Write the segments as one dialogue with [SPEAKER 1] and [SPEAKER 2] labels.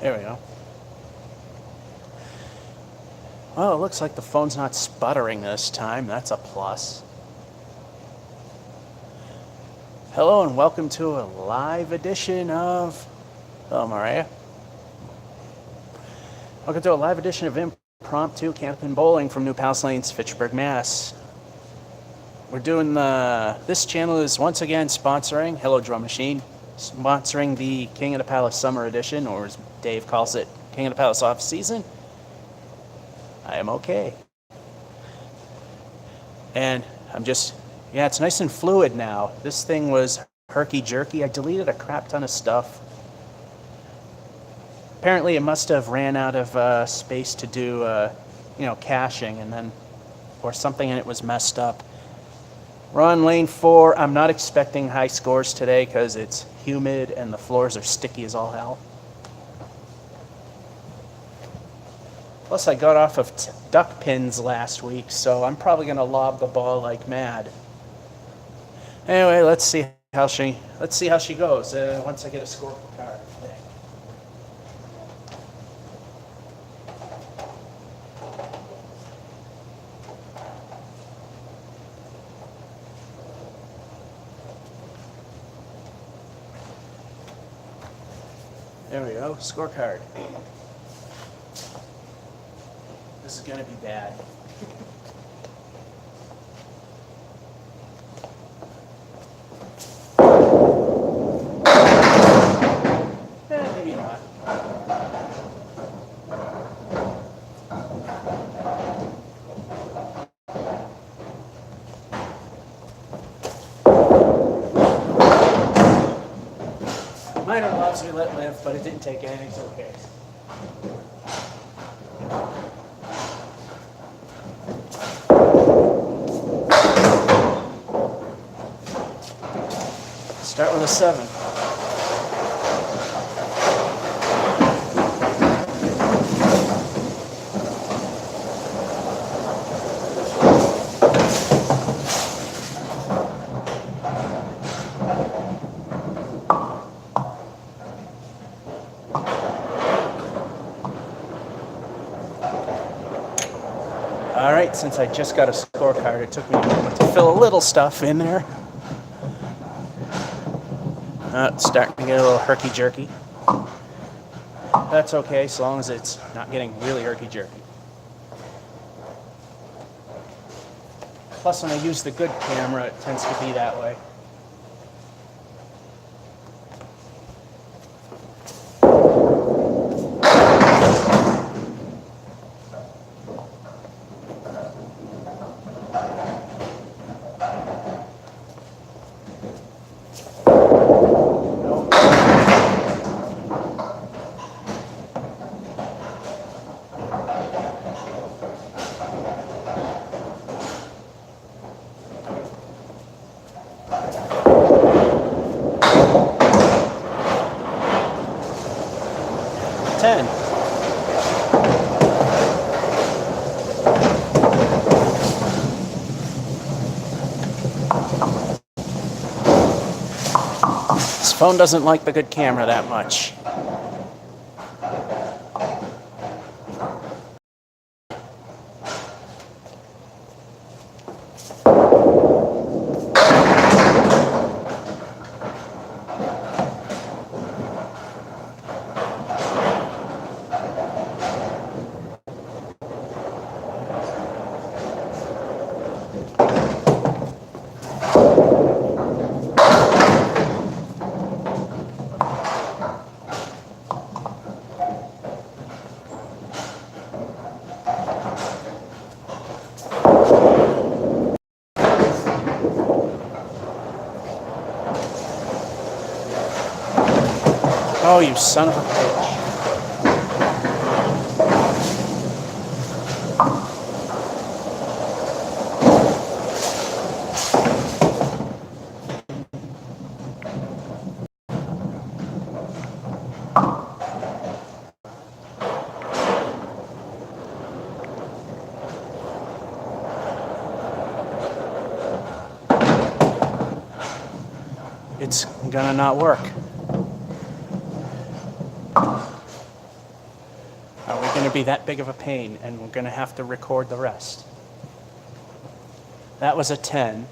[SPEAKER 1] There we go. Well, it looks like the phone's not sputtering this time. That's a plus. Hello and welcome to a live edition of... Hello, Maria. Welcome to a live edition of Impromptu Candlepin Bowling from New Palace Lanes, Fitchburg, Mass. We're doing this channel is once again sponsoring, hello Drum Machine, sponsoring the King of the Palace Summer Edition, or as Dave calls it, King of the Palace Off Season. I am okay. And I'm just, yeah, it's nice and fluid now. This thing was herky-jerky. I deleted a crap ton of stuff. Apparently it must have ran out of space to do, caching, and then, or something, and it was messed up. We're on lane 4. I'm not expecting high scores today because it's humid and the floors are sticky as all hell. Plus, I got off of duck pins last week, so I'm probably going to lob the ball like mad. Anyway, let's see how she goes once I get a score card. There we go, scorecard. This is gonna be bad. Maybe not. Minor loves we let live, but it didn't take anything, so who cares? Start with a 7. All right, since I just got a scorecard, it took me a moment to fill a little stuff in there. It's starting to get a little herky-jerky. That's okay, as long as it's not getting really herky-jerky. Plus, when I use the good camera, it tends to be that way. This phone doesn't like the good camera that much. Oh, you son of a bitch. It's gonna not work. to be that big of a pain, and we're going to have to record the rest. That was a 10.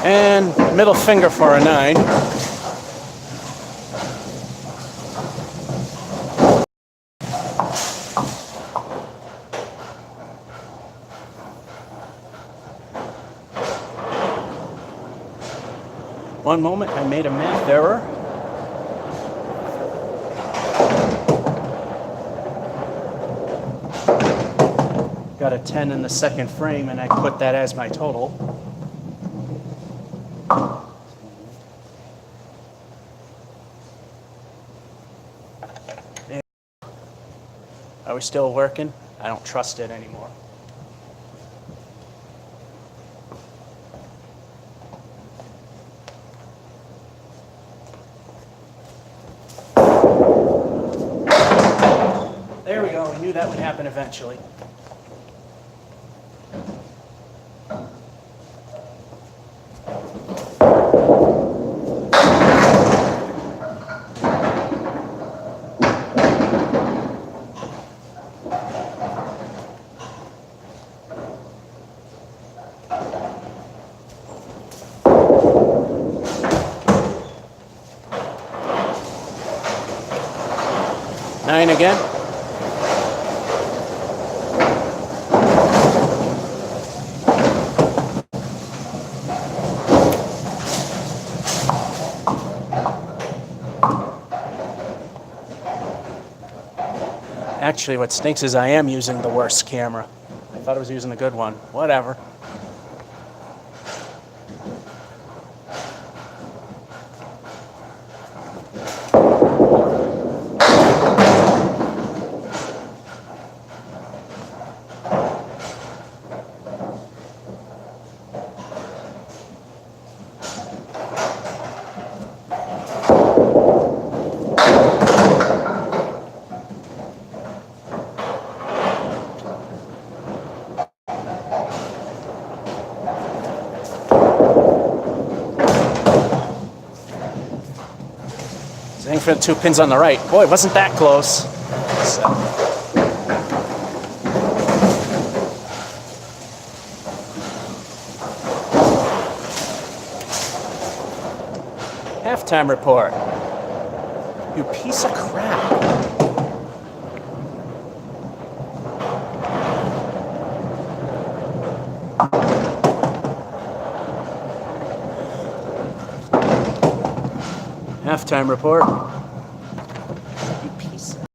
[SPEAKER 1] And middle finger for a 9. One moment, I made a math error. Got a 10 in the second frame, and I put that as my total. Are we still working? I don't trust it anymore. There we go. We knew that would happen eventually. Nine again. Actually, what stinks is I am using the worst camera. I thought I was using the good one. Whatever. Aiming for the 2 pins on the right. Boy, wasn't that close. So. Halftime report. You piece of crap. Halftime report. You piece of...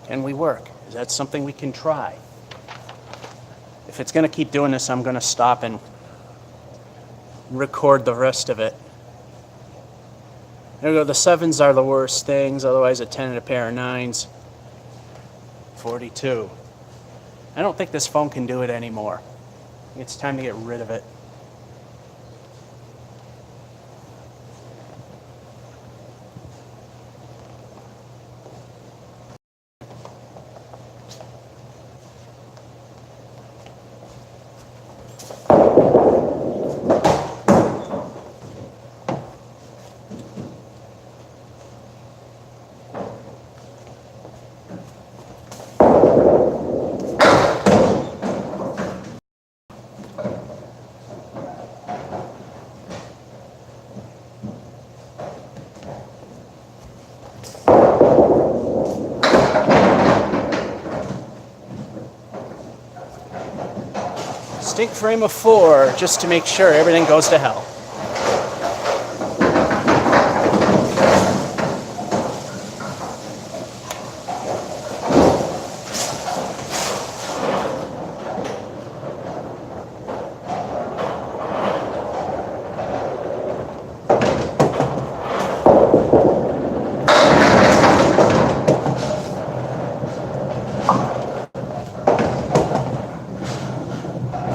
[SPEAKER 1] Can we work? Is that something we can try? If it's going to keep doing this, I'm going to stop and record the rest of it. There we go. The 7s are the worst things. Otherwise, a 10 and a pair of 9s. 42. I don't think this phone can do it anymore. It's time to get rid of it. stink frame of 4 just to make sure everything goes to hell.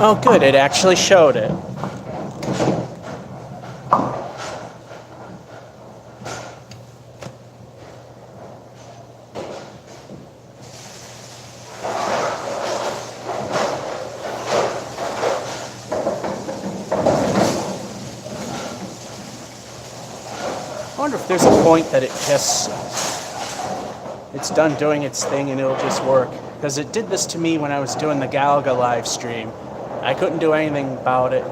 [SPEAKER 1] Oh good, it actually showed it. I wonder if there's a point that it's done doing its thing and it'll just work. Because it did this to me when I was doing the Galaga live stream. I couldn't do anything about it.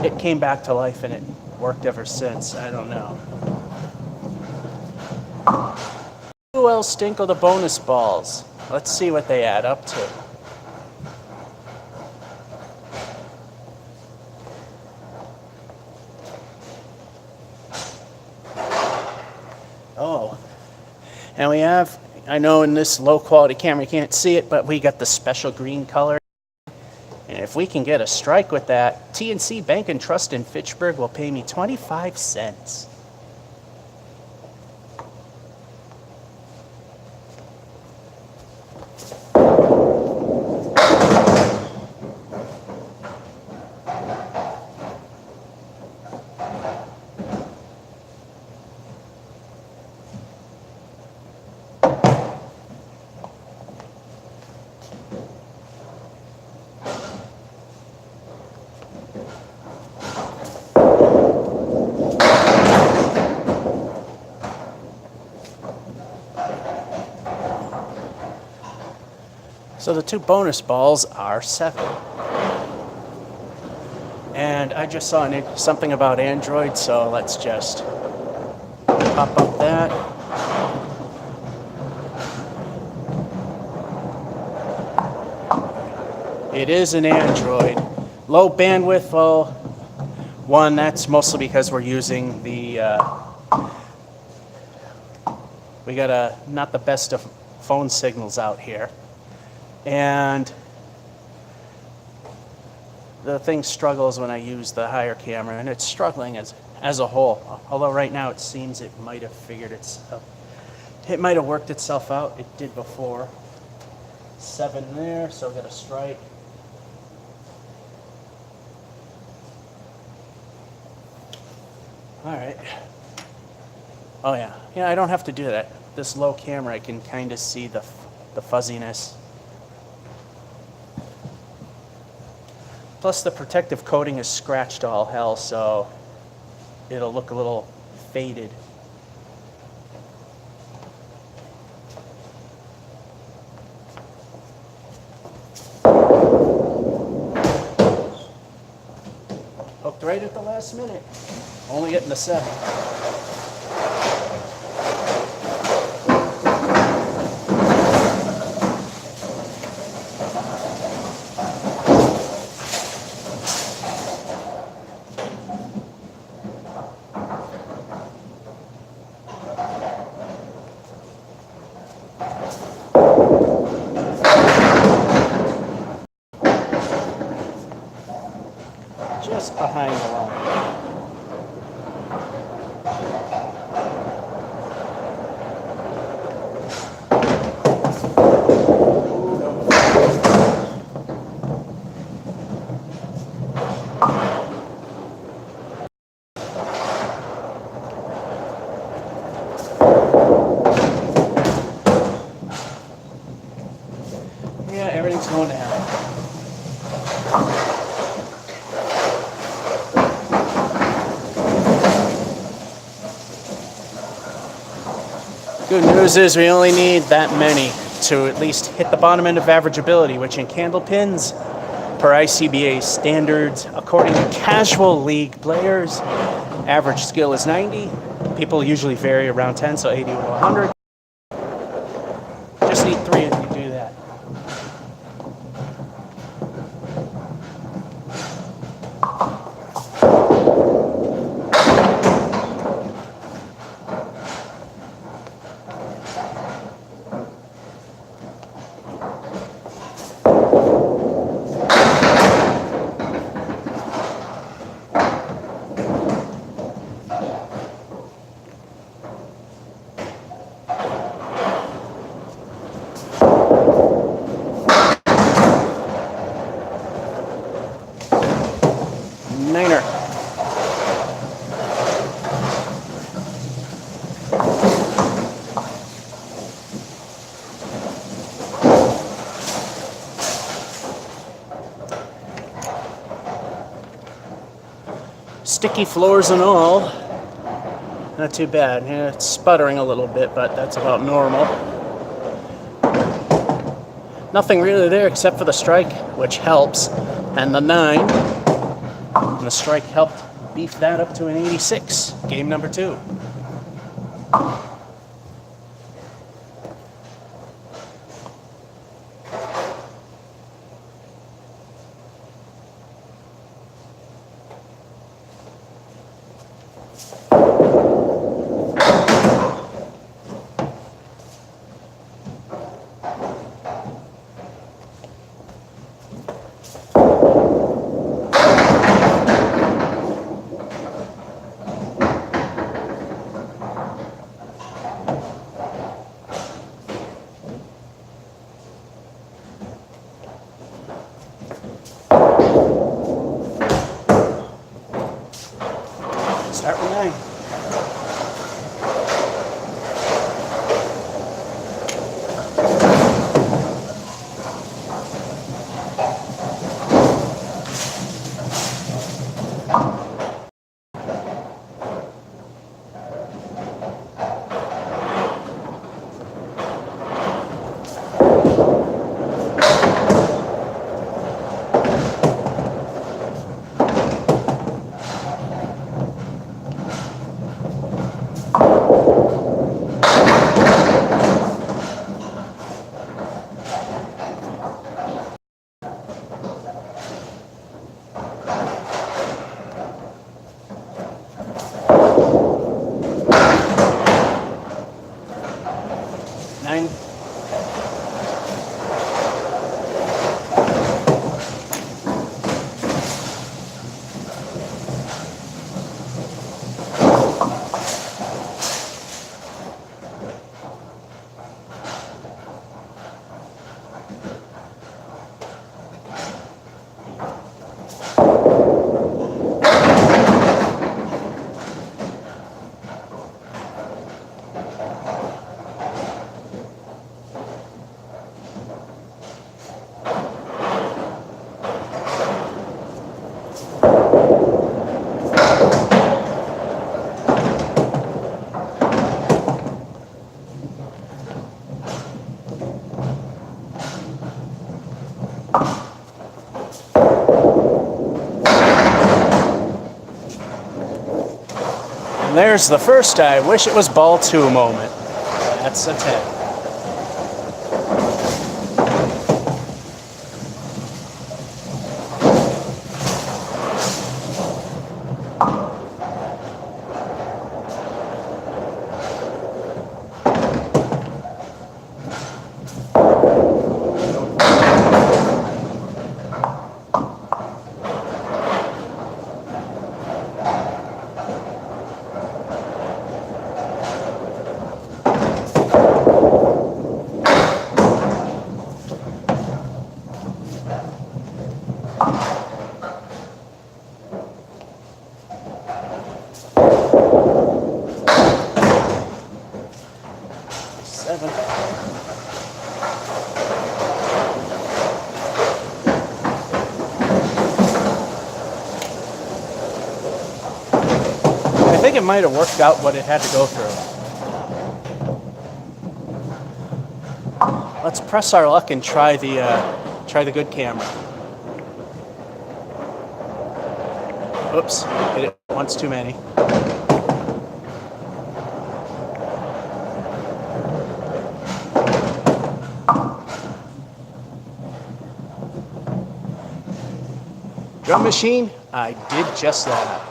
[SPEAKER 1] It came back to life and it worked ever since. I don't know. Who else stink of the bonus balls? Let's see what they add up to. Oh, and we have, I know in this low quality camera you can't see it, but we got the special green color. And if we can get a strike with that, TNC Bank and Trust in Fitchburg will pay me 25 cents. So the two bonus balls are 7. And I just saw something about Android, so let's just pop up that. It is an Android. Low bandwidth, well, one, that's mostly because we're using the, we got not the best of phone signals out here. And the thing struggles when I use the higher camera, and it's struggling as a whole. Although right now it seems it might have it might have worked itself out. It did before. 7 there, so get a strike. All right. Oh yeah, I don't have to do that. This low camera, I can kind of see the fuzziness. Plus the protective coating is scratched to all hell, so it'll look a little faded. Hooked right at the last minute. Only getting the 7. Just behind the line. Yeah, everything's going to hell. Good news is we only need that many to at least hit the bottom end of averageability, which in CANDLEPINs, per ICBA standards, according to casual league players, average skill is 90. People usually vary around 10, so 80 to 100. Just need 3 and you do that. Sticky floors and all. Not too bad. Yeah, it's sputtering a little bit, but that's about normal. Nothing really there except for the strike, which helps, and the 9. And the strike helped beef that up to an 86. Game number 2. Start with 9. There's the first I wish it was ball 2 moment. That's a 10. I think it might have worked out what it had to go through. Let's press our luck and try the good camera. Oops, hit it once too many. Drum machine, I did just that.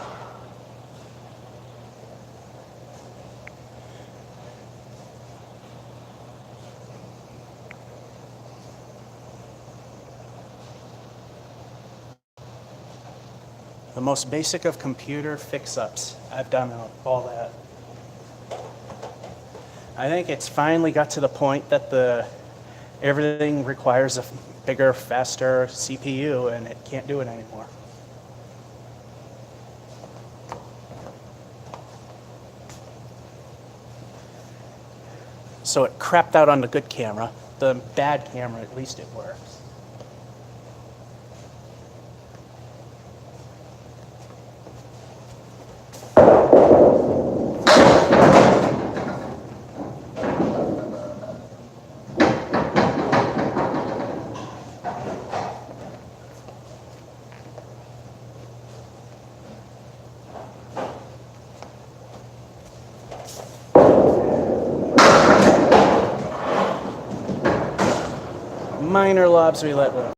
[SPEAKER 1] The most basic of computer fix-ups. I've done all that. I think it's finally got to the point that everything requires a bigger, faster CPU, and it can't do it anymore. so it crapped out on the good camera. The bad camera, at least it works. Minor lobs we let live.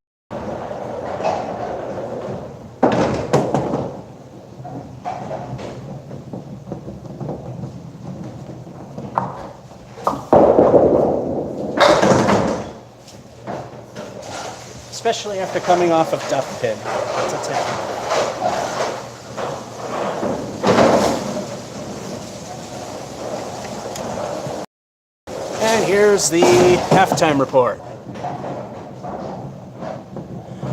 [SPEAKER 1] Especially after coming off of duck pin. That's a tip. And here's the halftime report.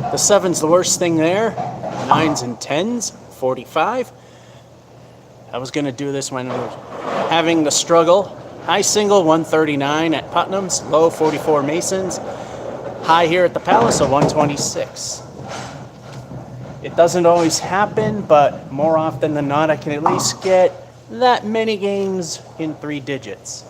[SPEAKER 1] The 7's the worst thing there. 9s and 10s, 45. I was going to do this when I was having the struggle. High single, 139 at Putnam's. Low, 44 Masons. High here at the Palace, a 126. It doesn't always happen, but more often than not, I can at least get that many games in 3 digits.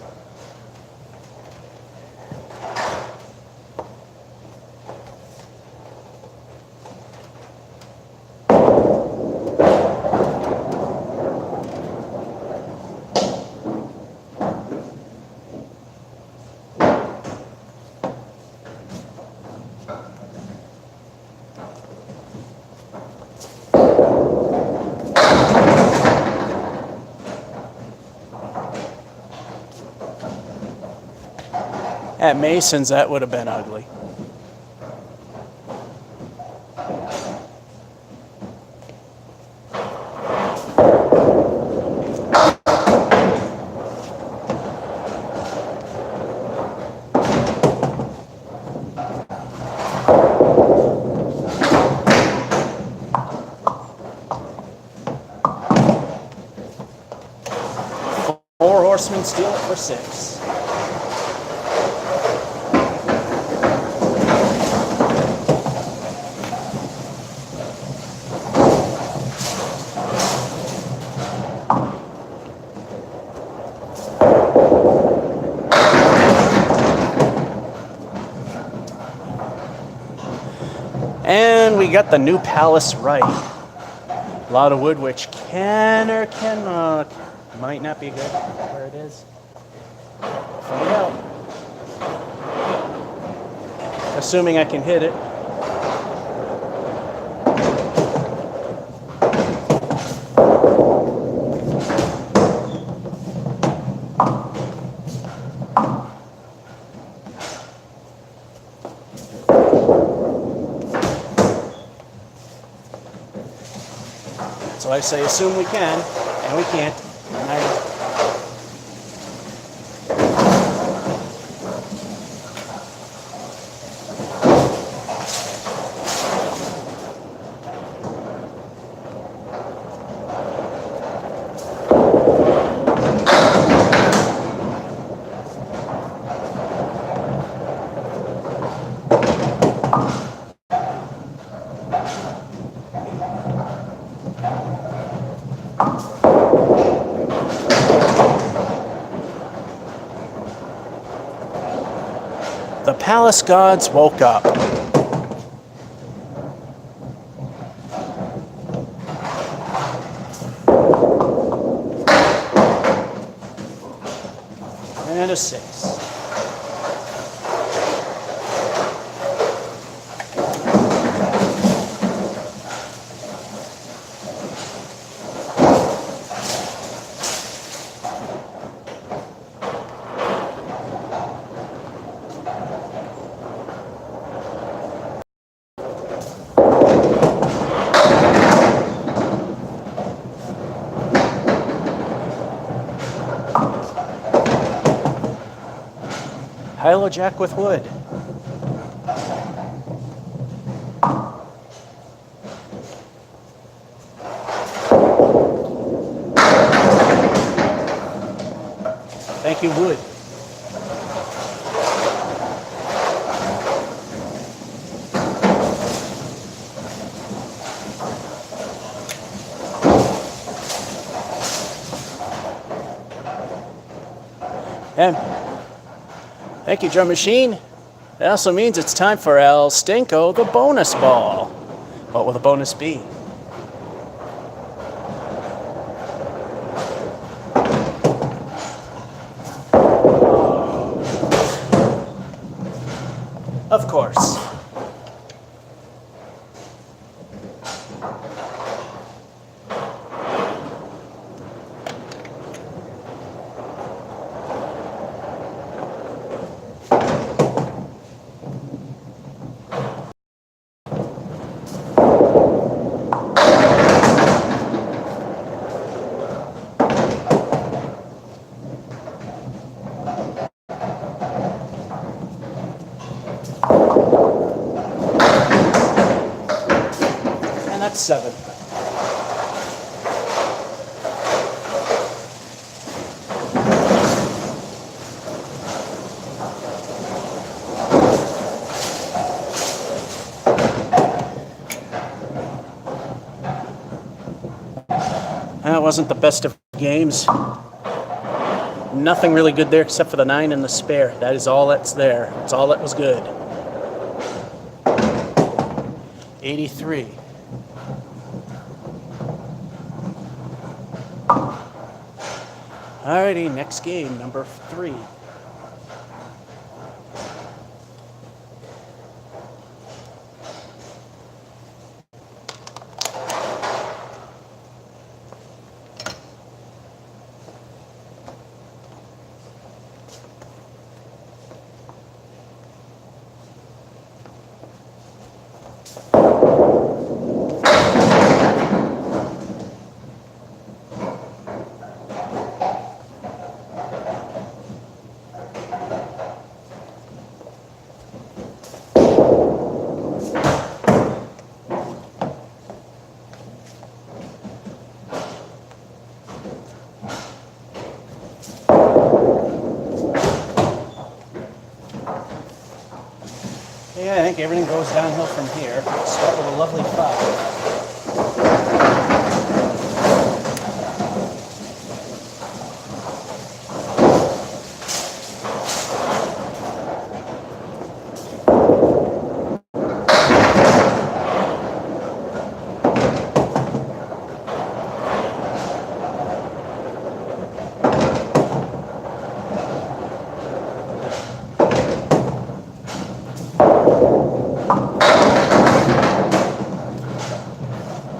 [SPEAKER 1] At Mason's, that would have been ugly. Four horsemen steal it for 6. And we got the new Palace right. A lot of wood, which can or cannot, might not be good where it is. Find out. Assuming I can hit it. So I say assume we can, and we can't. The Palace gods woke up. And a 6. Hilo Jack with wood. Thank you, wood. And thank you, drum machine. That also means it's time for El Stinko, the bonus ball. What will the bonus be? Of course. And that's 7. That wasn't the best of games. Nothing really good there except for the 9 and the spare. That is all that's there. That's all that was good. 83. Alrighty, next game, number 3. Yeah, I think everything goes downhill from here. Let's start with a lovely 5.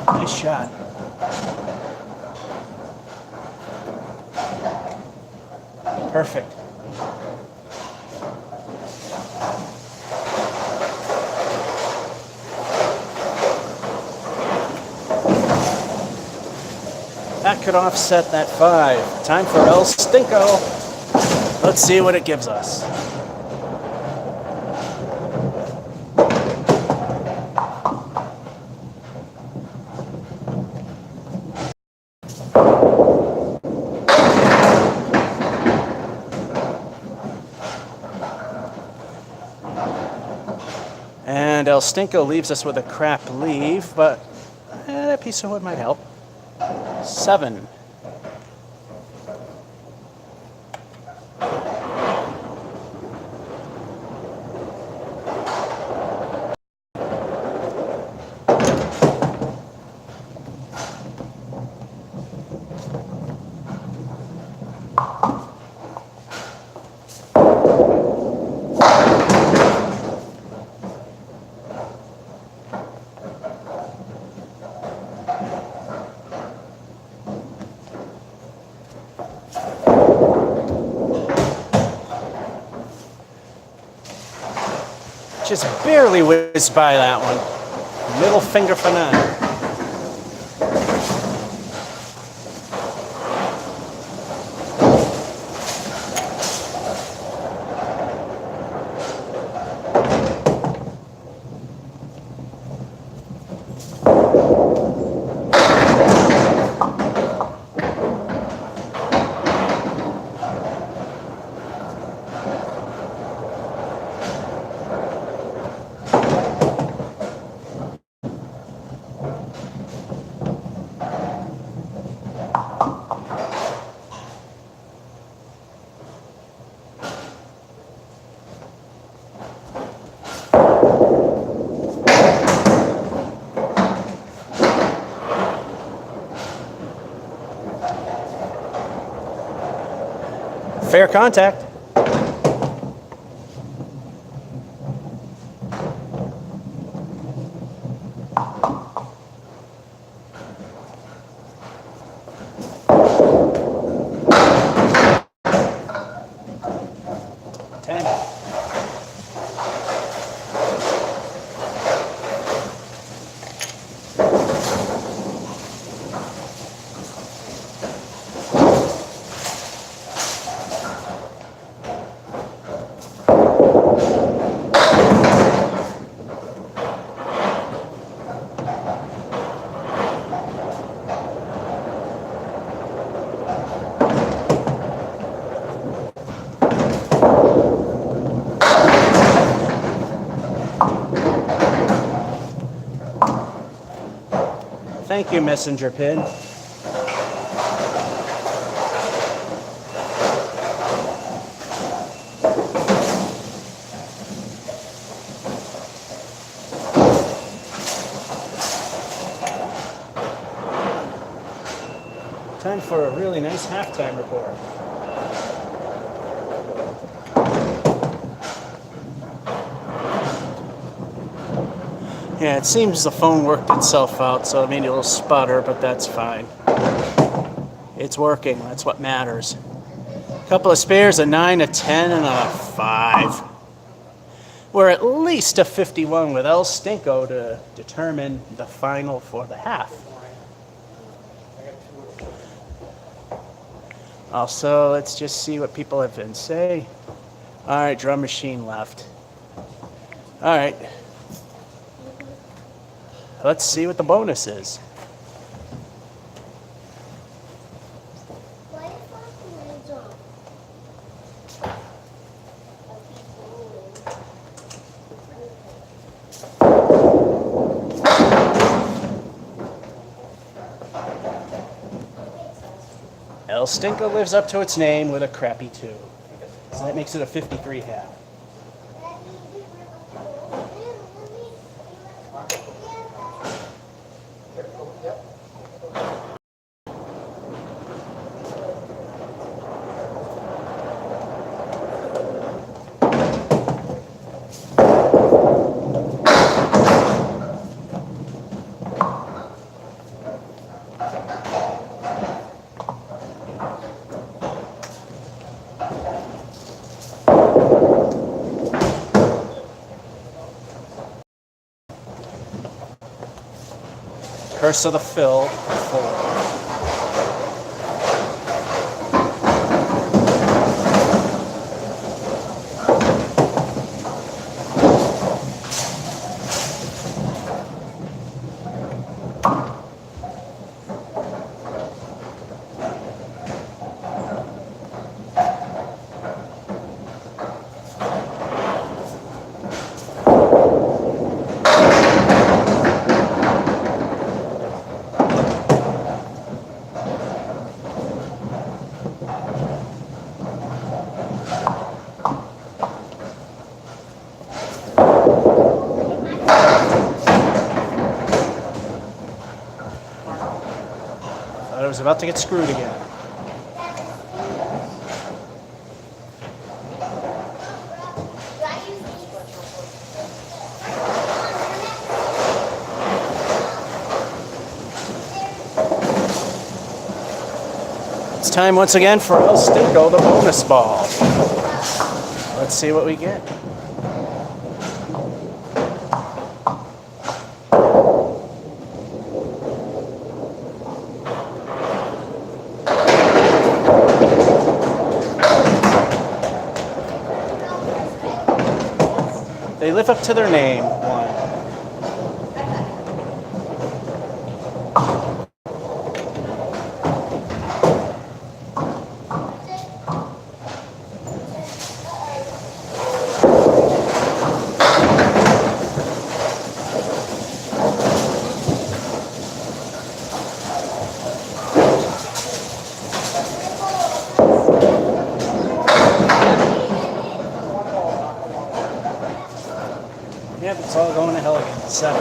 [SPEAKER 1] Nice shot. Perfect. That could offset that 5. Time for El Stinko. Let's see what it gives us. And El Stinko leaves us with a crap leave, but that piece of wood might help. 7. Just barely whizzed by that one. Middle finger for 9. Fair contact. Thank you, messenger pin. Time for a really nice halftime report. Yeah, it seems the phone worked itself out, so it made a little sputter, but that's fine. It's working, that's what matters. A couple of spares, a 9, a 10, and a 5. We're at least a 51 with El Stinko to determine the final for the half. Also, let's just see what people have been say. All right, drum machine left. All right. Let's see what the bonus is. El Stinko lives up to its name with a crappy 2. So that makes it a 53 half. Curse of the Fill, 4. I was about to get screwed again. It's time once again for El Stinko, the bonus ball. Let's see what we get. They live up to their name, 1. Yep, it's all going to hell again. 7.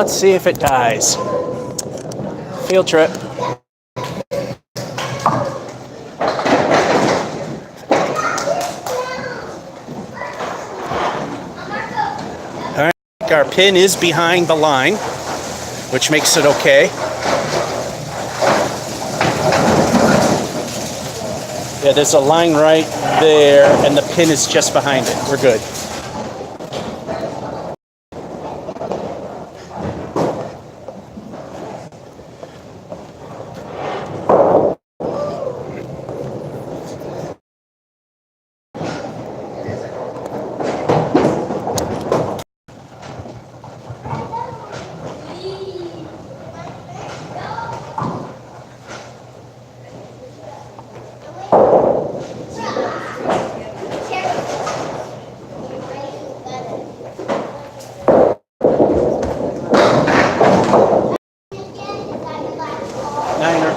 [SPEAKER 1] Let's see if it dies. Field trip. All right, our pin is behind the line, which makes it okay. Yeah, there's a line right there, and the pin is just behind it. We're good. Niner.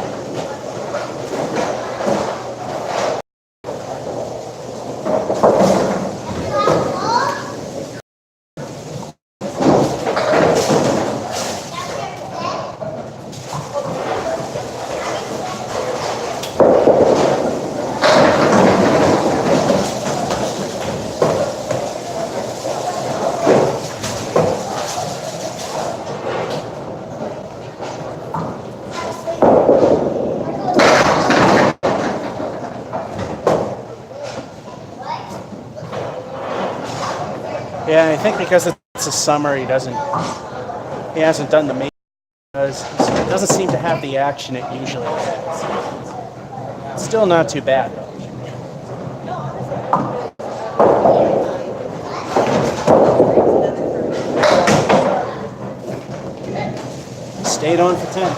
[SPEAKER 1] Yeah, I think because it's a summer, he hasn't done the main. It doesn't seem to have the action it usually has. Still not too bad though. Stayed on for 10.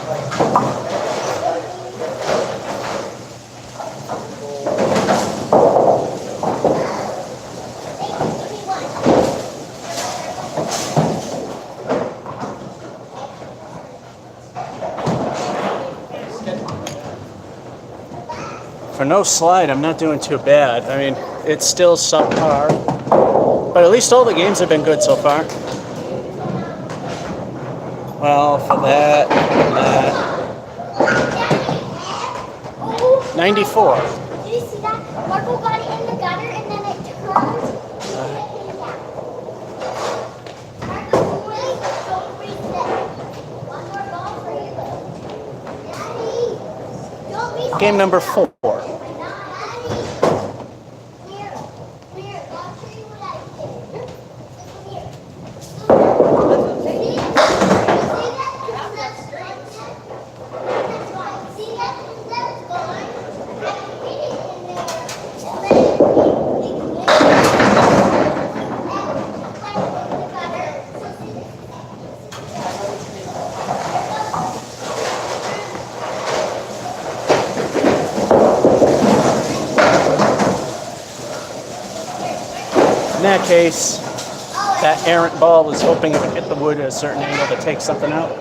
[SPEAKER 1] For no slide, I'm not doing too bad. I mean, it's still subpar, but at least all the games have been good so far. Well, for that, 94.
[SPEAKER 2] Did you see that? Marco got it in the gutter and then it turned. Marco, wait, don't reset. One more ball for you. Daddy, don't reset.
[SPEAKER 1] Game number 4. In that case, that errant ball was hoping it would hit the wood at a certain angle to take something out.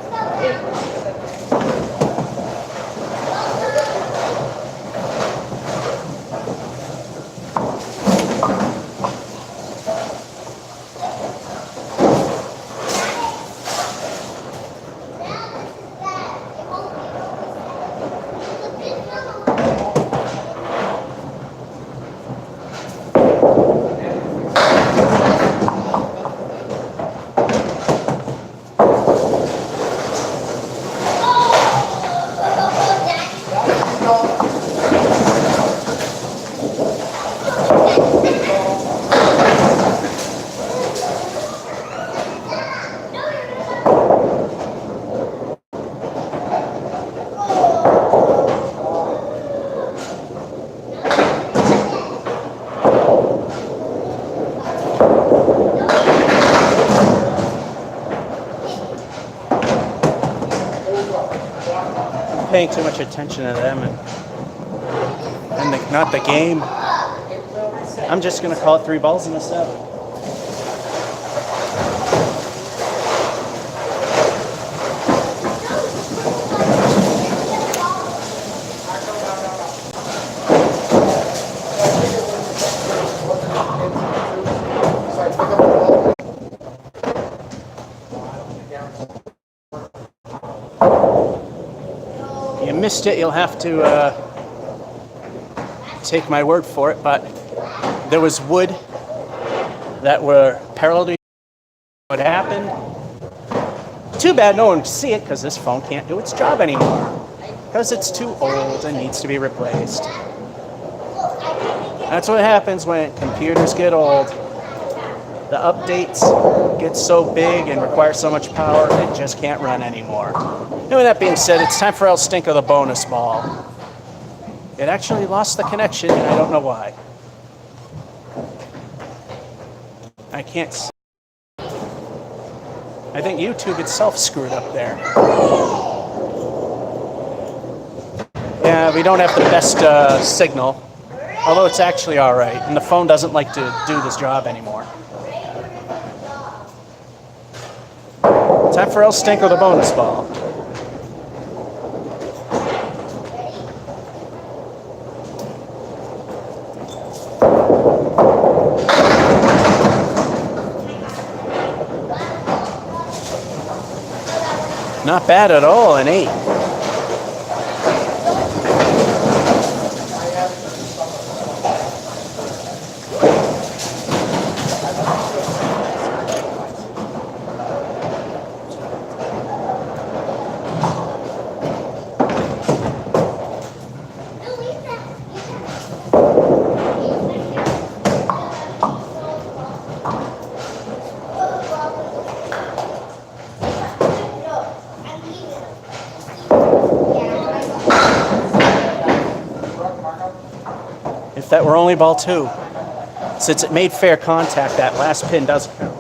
[SPEAKER 1] Paying too much attention to them and not the game. I'm just going to call it 3 balls in a 7. missed it, you'll have to take my word for it, but there was wood that were parallel to what happened. Too bad no one can see it because this phone can't do its job anymore because it's too old and needs to be replaced. That's what happens when computers get old. The updates get so big and require so much power, it just can't run anymore. And with that being said, it's time for El Stinko the bonus ball. It actually lost the connection, and I don't know why. I can't see. I think YouTube itself screwed up there. Yeah, we don't have the best signal, although it's actually all right, and the phone doesn't like to do this job anymore. Time for El Stinko the bonus ball. Not bad at all, an 8. If that were only ball 2. Since it made fair contact, that last pin does count.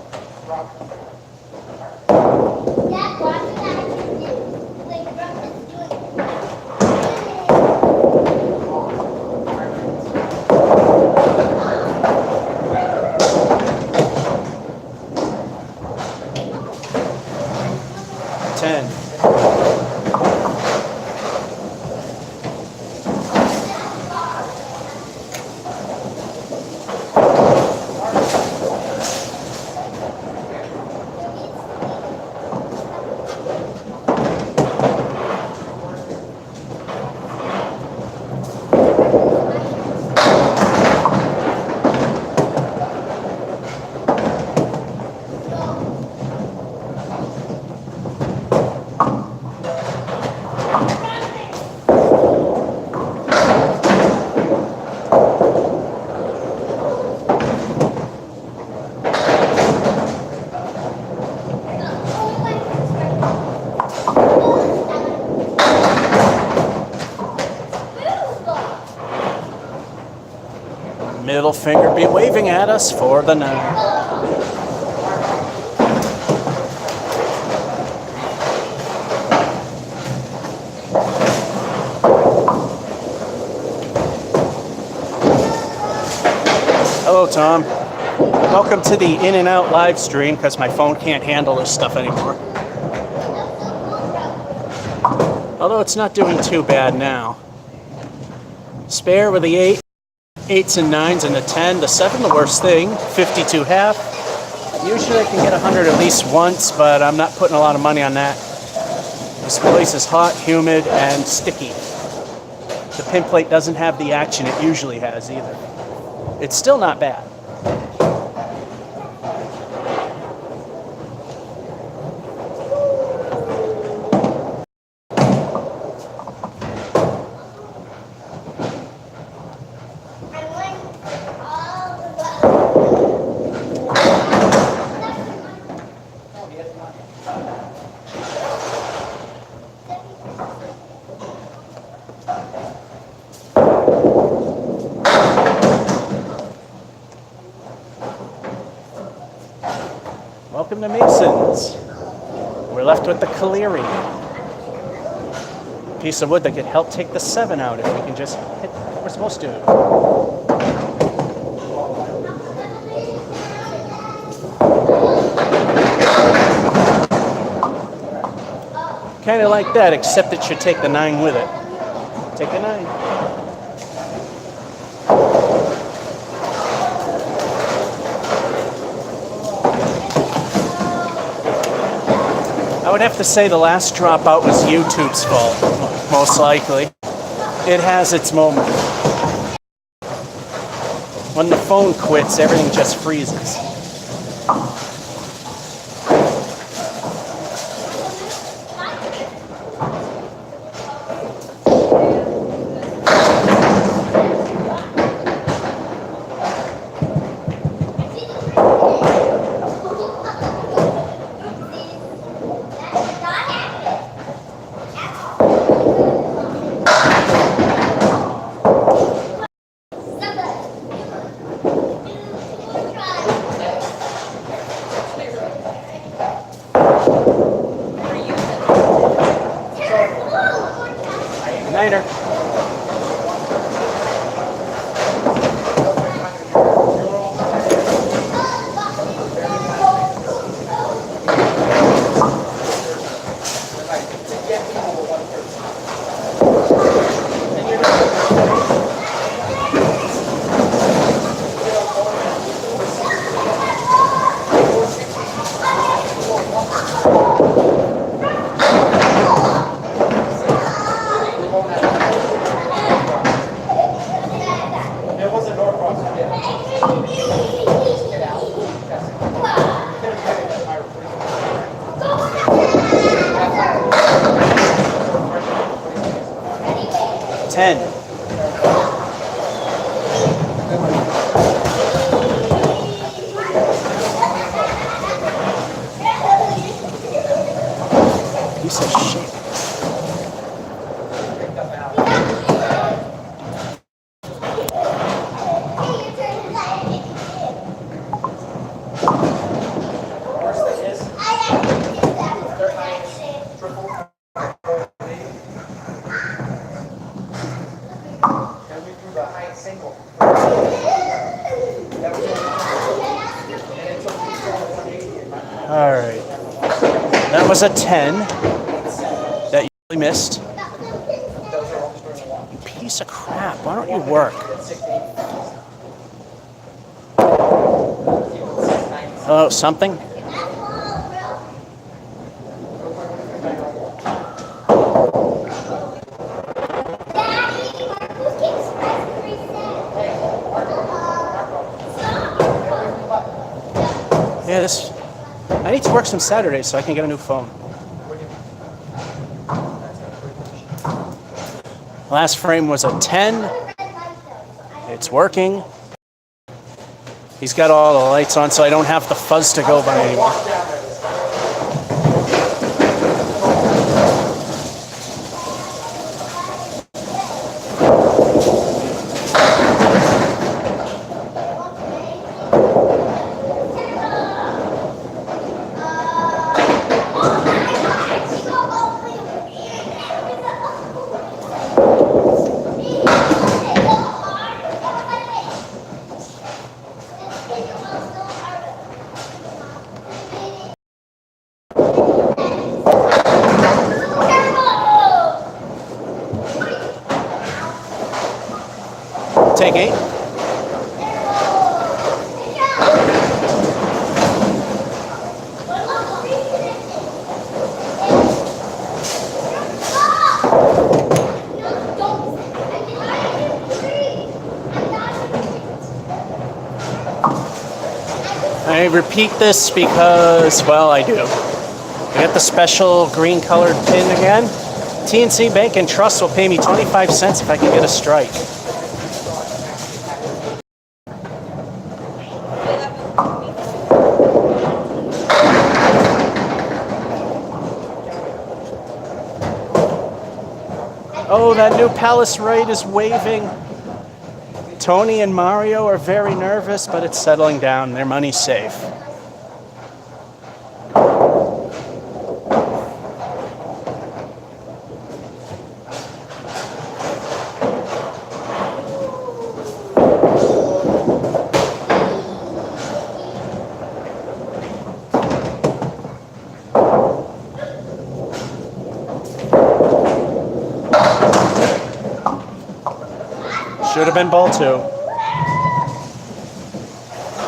[SPEAKER 1] Middle finger be waving at us for the 9. Hello, Tom. Welcome to the In and Out live stream because my phone can't handle this stuff anymore. Although it's not doing too bad now. Spare with the 8. 8s and 9s and a 10. The 7, the worst thing. 52 half. Usually I can get 100 at least once, but I'm not putting a lot of money on that. This place is hot, humid, and sticky. The pin plate doesn't have the action it usually has either. It's still not bad. Welcome to Mason's. We're left with the Caleri. Piece of wood that could help take the 7 out if we can just hit what we're supposed to. Kind of like that, except it should take the 9 with it. Take the 9. I would have to say the last dropout was YouTube's fault. most likely. It has its moment. When the phone quits, everything just freezes. Niner. Ten. Piece of shit. All right. That was a 10 that you missed. You piece of crap. Why don't you work? Hello, something? Yeah, this. I need to work some Saturdays so I can get a new phone. Last frame was a 10. It's working. He's got all the lights on so I don't have the fuzz to go by anymore. Take 8. I repeat this because, well, I do. I get the special green colored pin again. TNC Bank and Trust will pay me 25 cents if I can get a strike. Oh, that new Palace right is waving. Tony and Mario are very nervous, but it's settling down. Their money's safe. Should have been ball 2.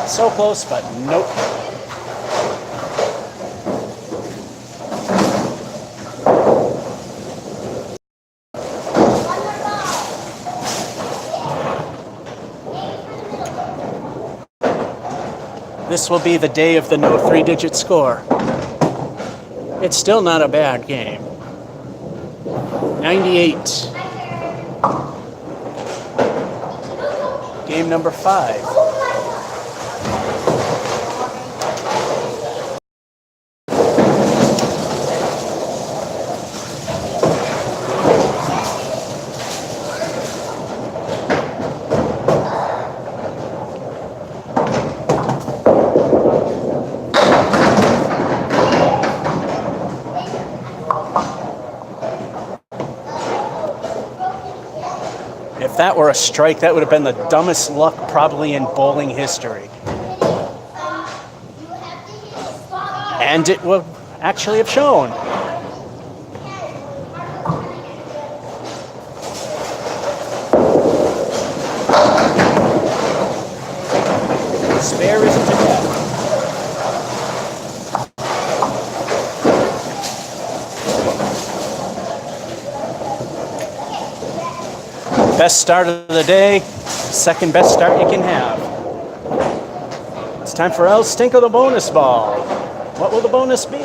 [SPEAKER 1] So close, but nope. This will be the day of the no three-digit score. It's still not a bad game. 98. Game number 5. If that were a strike, that would have been the dumbest luck probably in bowling history. And it would actually have shown. Spare isn't a death. Best start of the day, second best start you can have. It's time for El Stinko the bonus ball. What will the bonus be?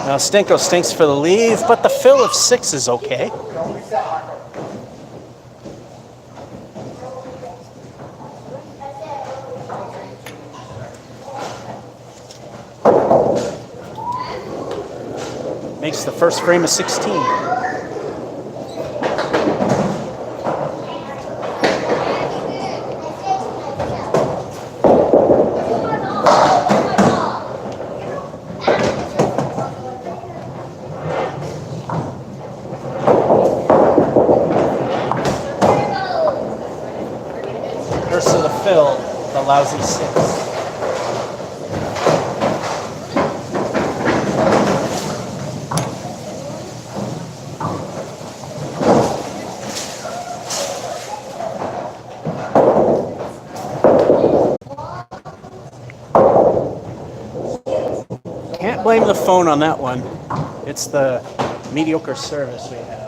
[SPEAKER 1] Now Stinko stinks for the lead, but the fill of 6 is okay. Makes the first frame of 16. Curse of the fill, the lousy 6. Can't blame the phone on that one. It's the mediocre service we have.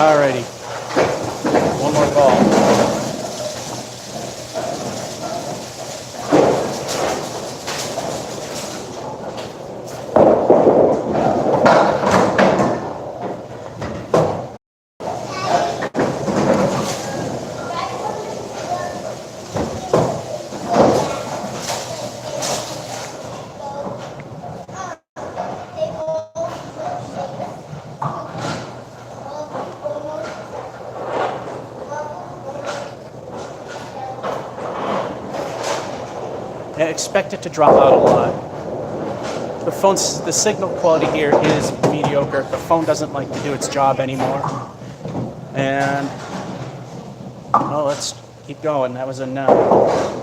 [SPEAKER 1] Alrighty. One more ball. I expect it to drop out a lot. The signal quality here is mediocre. The phone doesn't like to do its job anymore. And, well, let's keep going. That was a no.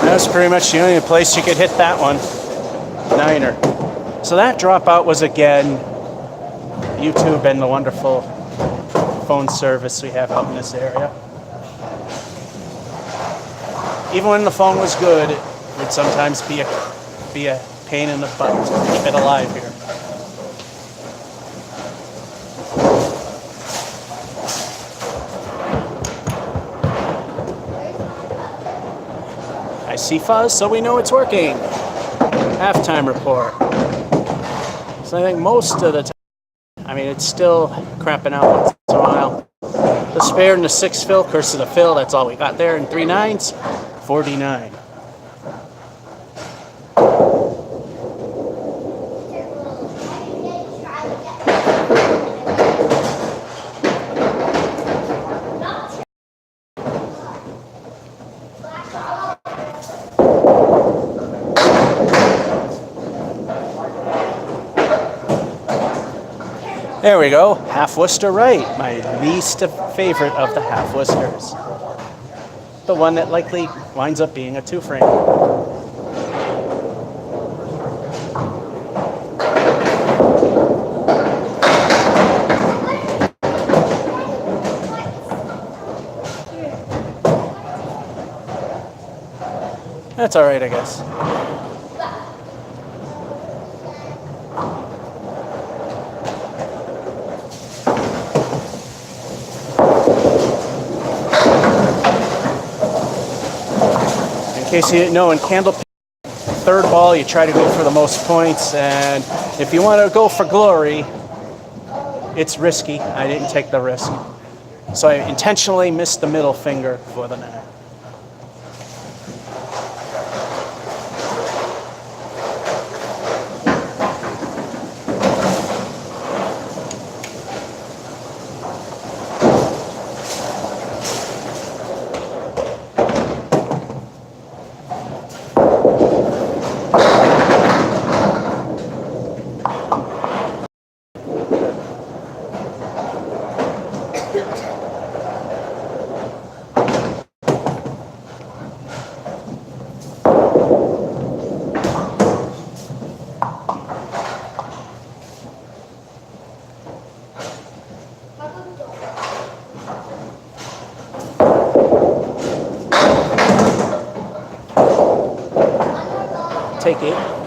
[SPEAKER 1] That's pretty much the only place you could hit that one. 9er. So that dropout was again YouTube and the wonderful phone service we have out in this area. Even when the phone was good, it would sometimes be a pain in the butt to keep it alive here. I see fuzz, so we know it's working. Halftime report. So I think most of the time, I mean, it's still crapping out once in a while. The spare and the 6 fill, curse of the fill, that's all we got there. And 3 9s, 49. There we go, half Worcester right, my least favorite of the half Worcesters. The one that likely winds up being a 2-frame. That's all right, I guess. In case you didn't know, in Candlepin, third ball, you try to go for the most points, and if you want to go for glory, it's risky. I didn't take the risk. So I intentionally missed the middle finger for the net. Take it.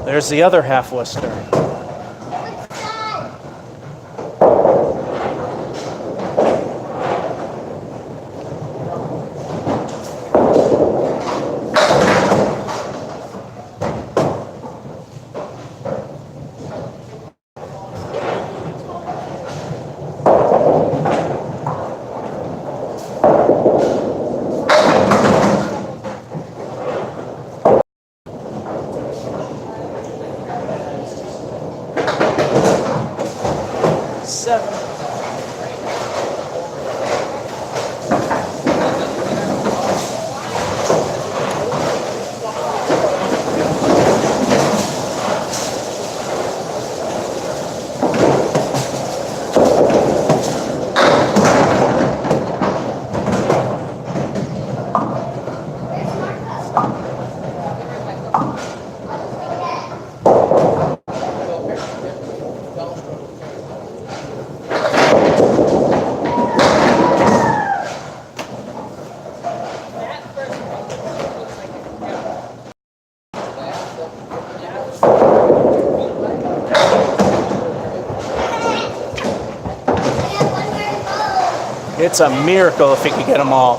[SPEAKER 1] There's the other half Worcester. It's a miracle if he could get them all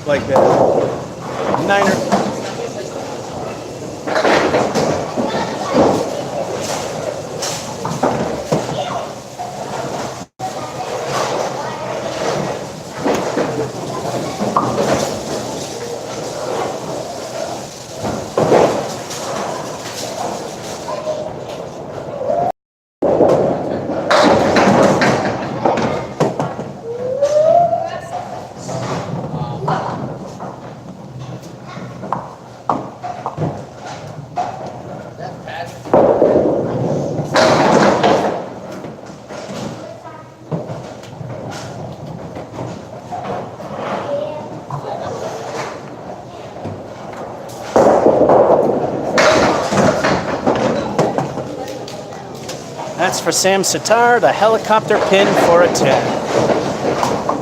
[SPEAKER 1] like that. Niner. That's for Sam Sitar, the helicopter pin for a 10.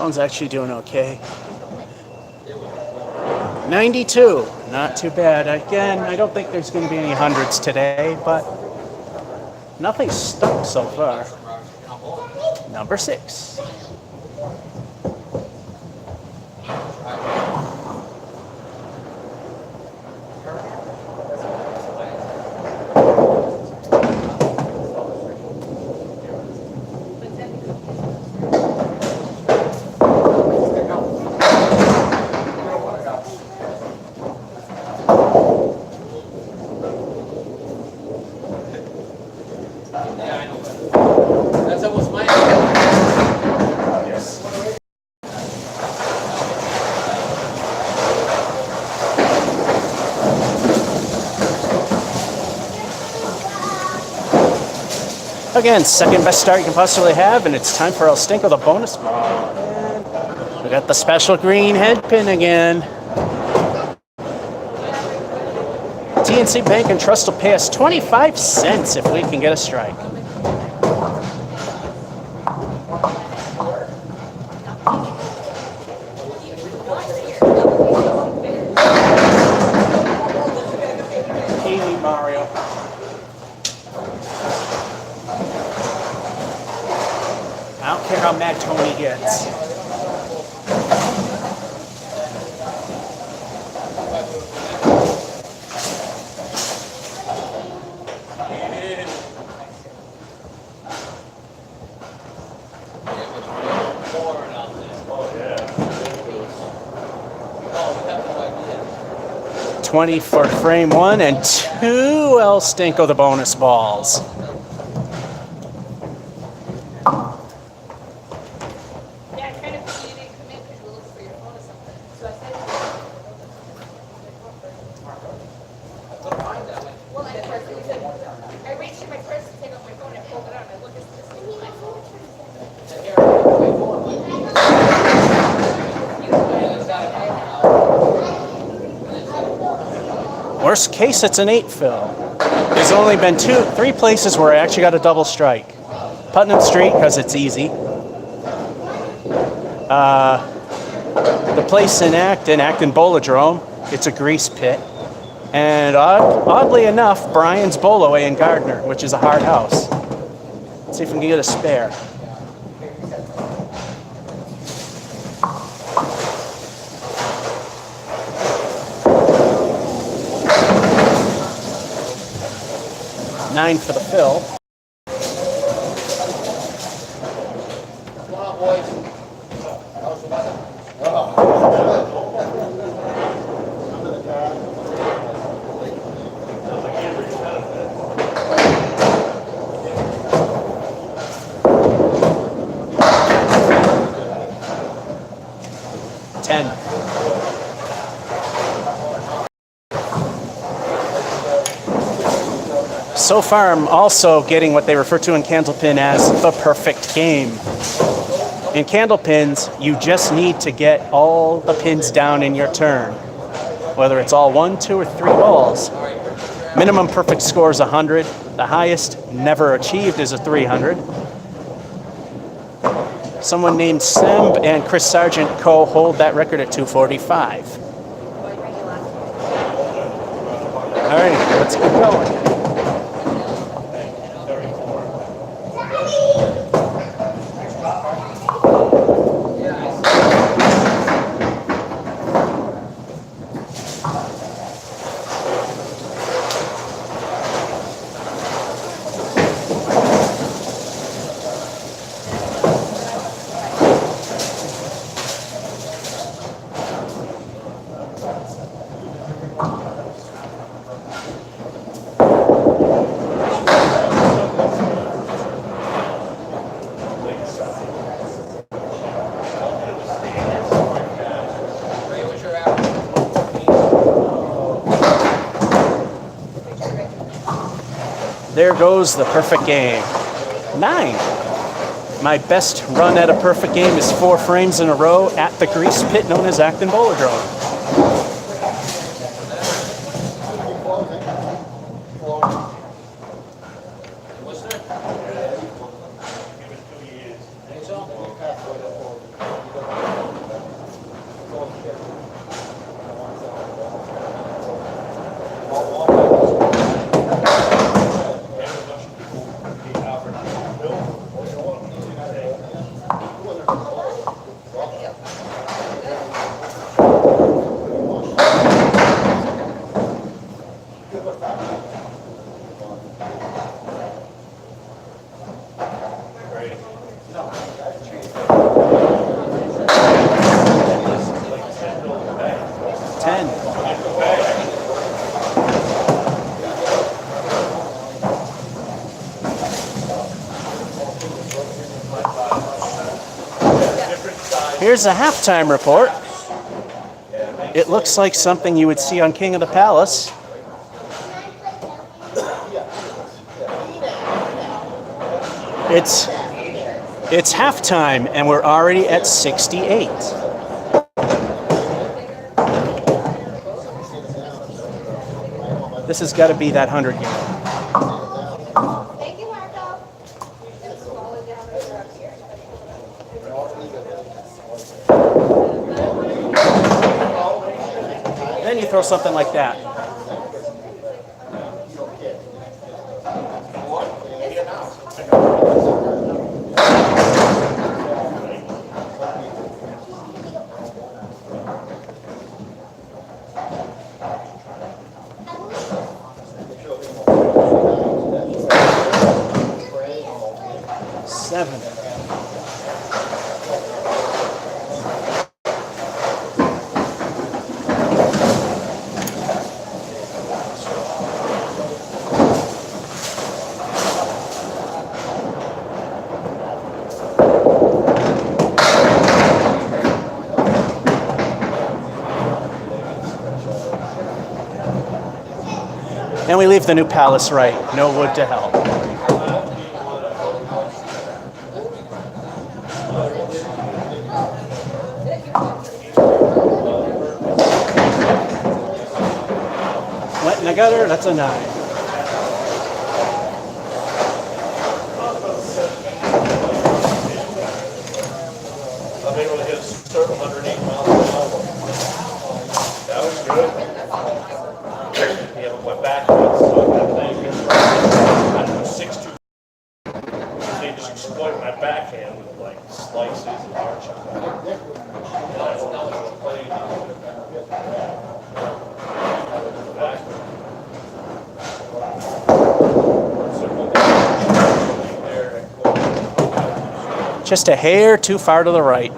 [SPEAKER 1] Phone's actually doing okay. 92, not too bad. Again, I don't think there's going to be any hundreds today, but nothing stuck so far. Number 6. Again, second best start you can possibly have, and it's time for El Stinko, the bonus ball. And we got the special green head pin again. TNC Bank and Trust will pay us 25 cents if we can get a strike. Mario. I don't care how mad Tony gets. $20 for frame 1 and 2 El Stinko, the bonus balls. Worst case, it's an 8 fill. There's only been 3 places where I actually got a double strike. Putnam Street, because it's easy. The place in Acton Bolodrome, it's a grease pit. And oddly enough, Brian's Bolaway in Gardner, which is a hard house. Let's see if we can get a spare. $9 for the fill. Come on, boys. 10. So far, I'm also getting what they refer to in Candlepin as the perfect game. In Candlepins, you just need to get all the pins down in your turn, whether it's all 1, 2, or 3 balls. Minimum perfect score is 100. The highest never achieved is a 300. Someone named Semb and Chris Sargent hold that record at 245. All right, let's keep going. There goes the perfect game. 9. My best run at a perfect game is 4 frames in a row at the grease pit known as Acton Bolodrome. Ten. Here's a halftime report. It looks like something you would see on King of the Palace. It's halftime, and we're already at 68. This has got to be that 100 game.
[SPEAKER 2] Thank you, Marco.
[SPEAKER 1] Then you throw something like that. Seven. And we leave the New Palace right. No wood to help. Went in the gutter, that's a 9.
[SPEAKER 3] I'm able to hit a circle 108 miles an hour. That was good. Yeah, but my back was so that thing. I was 6'2". They just exploit my backhand with like slices and arches.
[SPEAKER 1] Just a hair too far to the right.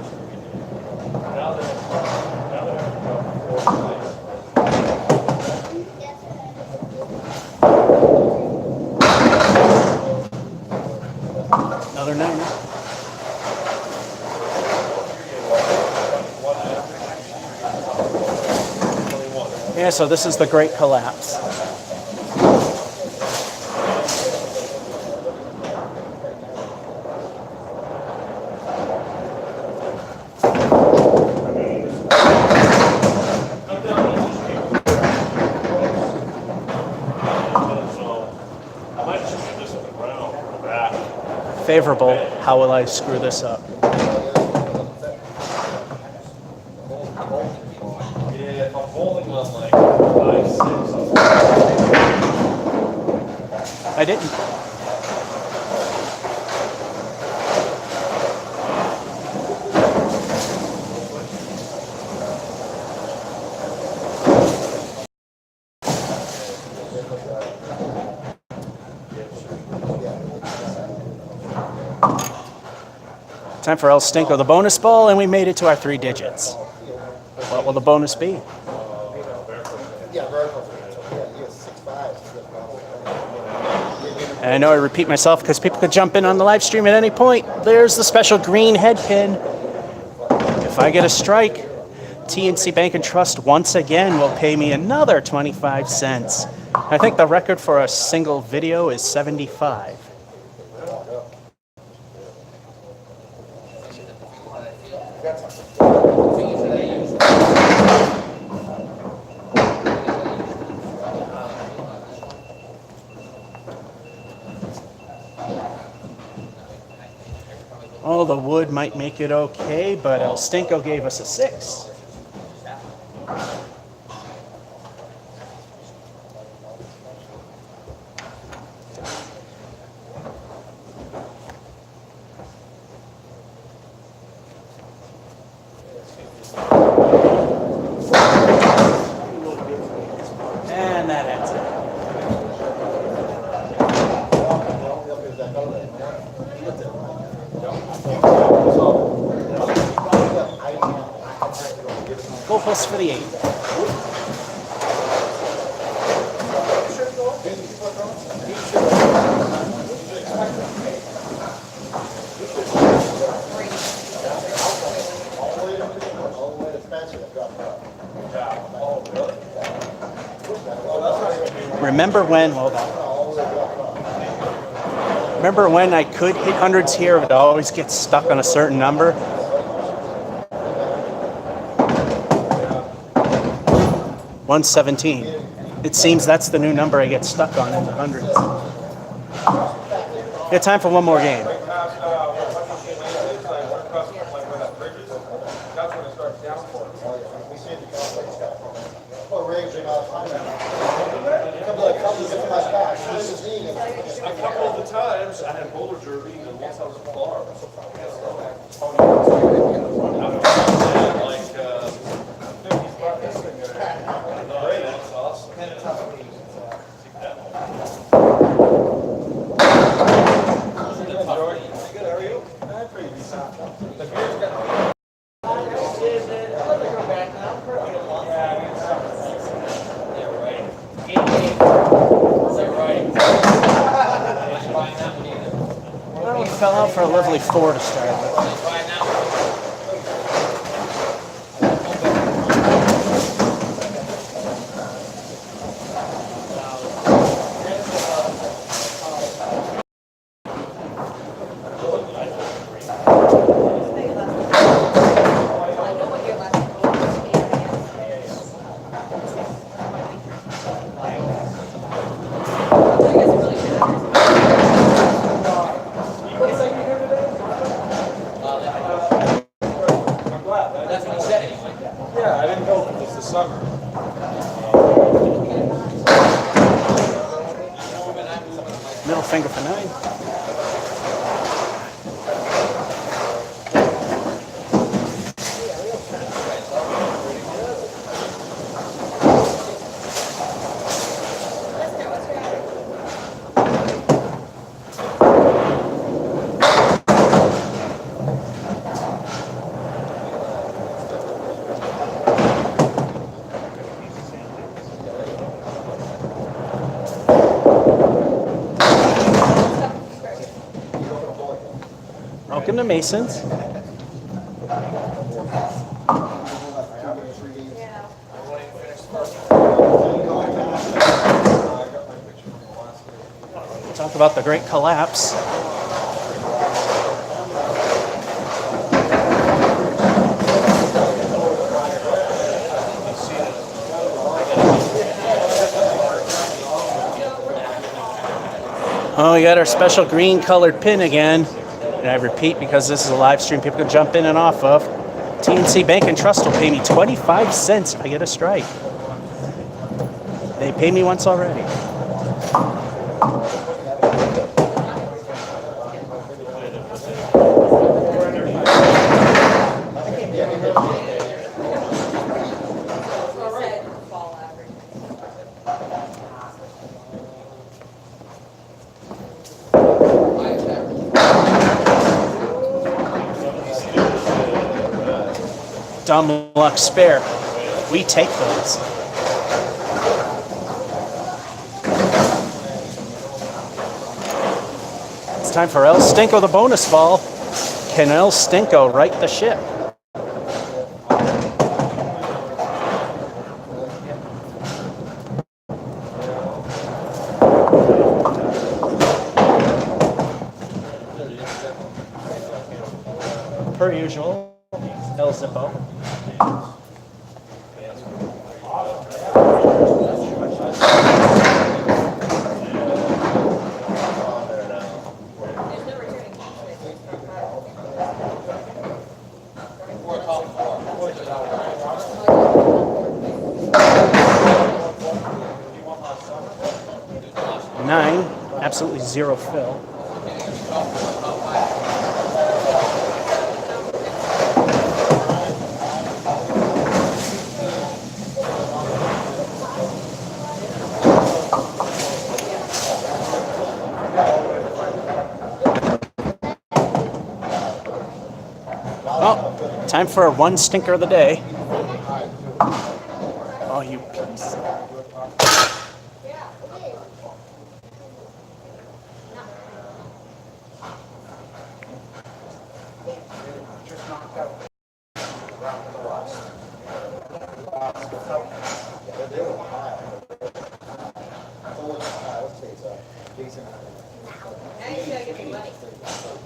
[SPEAKER 1] Another 9. Yeah, so this is the great collapse. Favorable. How will I screw this up?
[SPEAKER 3] Yeah, if I'm bowling on like 5'6".
[SPEAKER 1] I didn't. Time for El Stinko, the bonus ball, and we made it to our 3 digits. What will the bonus be? And I know I repeat myself because people could jump in on the live stream at any point. There's the special green head pin. If I get a strike, TNC Bank and Trust once again will pay me another 25 cents. I think the record for a single video is 75. Oh, the wood might make it okay, but El Stinko gave us a 6. And that ends it. pulse for the 8. Remember when, hold on. Remember when I could hit hundreds here, but I always get stuck on a certain number? 117. It seems that's the new number I get stuck on in the hundreds. We have time for one more game.
[SPEAKER 3] A couple of the times I had roller derby and once I was a bar. That's awesome. Good, how are you? Pretty decent. The beer's got
[SPEAKER 1] Well, we fell out for a lovely 4 to start with.
[SPEAKER 3] Yeah, I didn't know it was the summer.
[SPEAKER 1] Middle finger for 9. Welcome to Masons. Talk about the great collapse. Oh, we got our special green colored pin again. And I repeat, because this is a live stream, people can jump in and off of. TNC Bank and Trust will pay me 25 cents if I get a strike. They paid me once already. Dumb luck spare. We take those. It's time for El Stinko, the bonus ball. Can El Stinko right the ship? Per usual, El Zippo. Nine, absolutely zero fill. Oh, time for a one stinker of the day. Oh, you piece.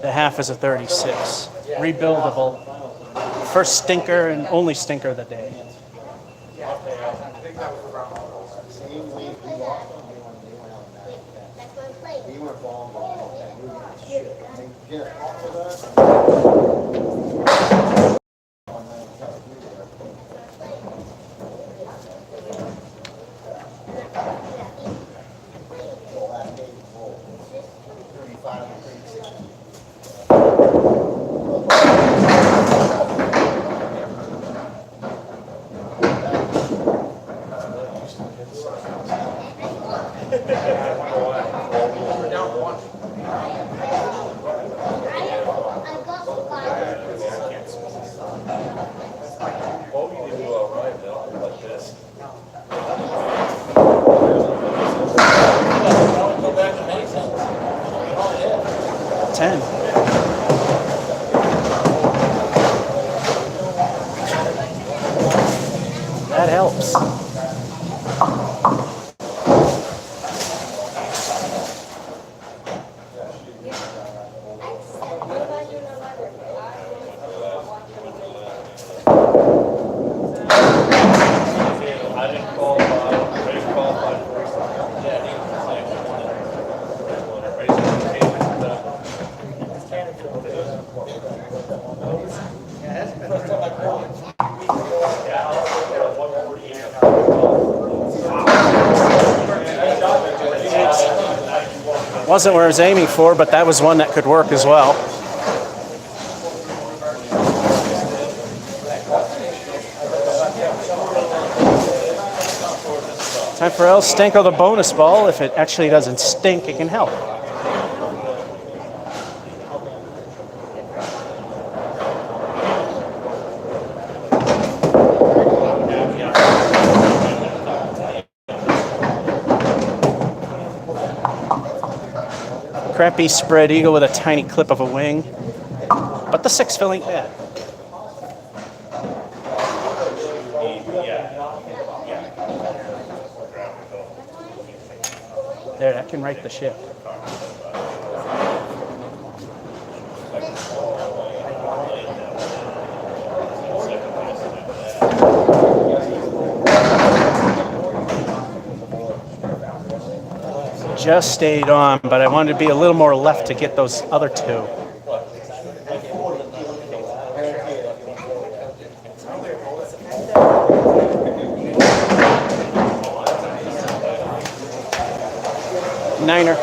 [SPEAKER 1] The half is a 36. Rebuildable. First stinker and only stinker of the day.
[SPEAKER 3] Like this.
[SPEAKER 1] 10. That helps. Wasn't where I was aiming for, but that was one that could work as well. Time for El Stinko the bonus ball. If it actually doesn't stink, it can help. Crappy spread eagle with a tiny clip of a wing, but the 6 fill ain't bad. There, that can right the ship. Just stayed on, but I wanted to be a little more left to get those other two. Niner.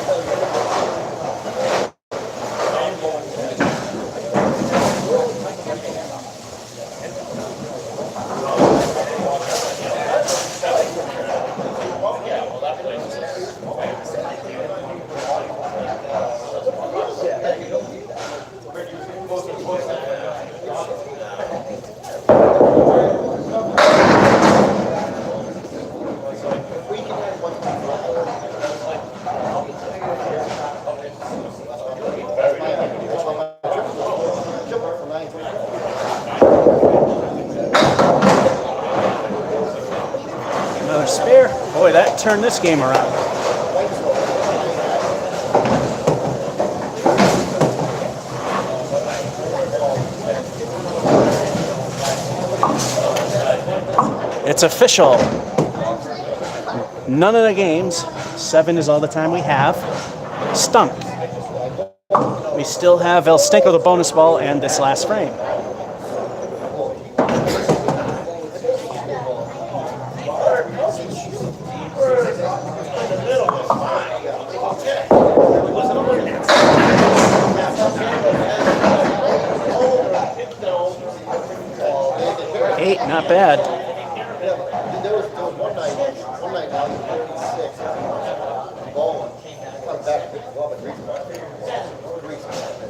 [SPEAKER 1] Another spare. Boy, that turned this game around. It's official. None of the games, 7 is all the time we have, stunk. We still have El Stinko the bonus ball and this last frame. Eight, not bad.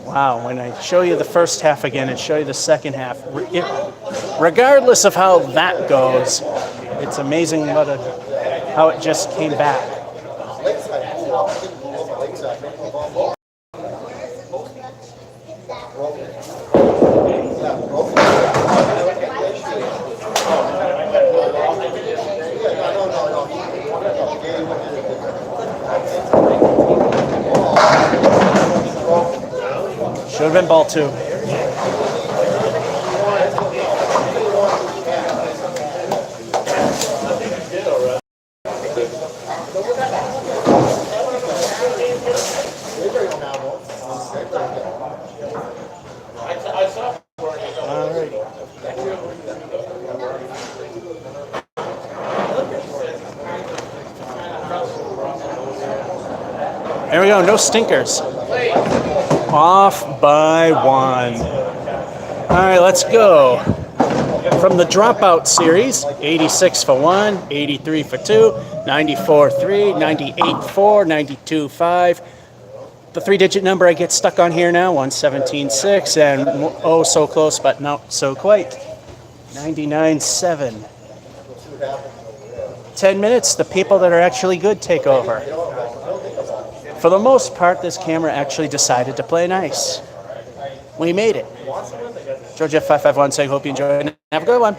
[SPEAKER 1] Wow, when I show you the first half again and show you the second half, regardless of how that goes, It's amazing how it just came back. Should have been ball 2. There we go, no stinkers. Off by 1. All right, let's go. From the Dropout series, 86 for 1, 83 for 2, 94 3, 98 4, 92 5. The 3-digit number I get stuck on here now, 117 6, and oh, so close, but not so quite, 99 7. 10 minutes, the people that are actually good take over. For the most part, this camera actually decided to play nice. We made it. George F551 saying, hope you enjoyed it. Have a good one.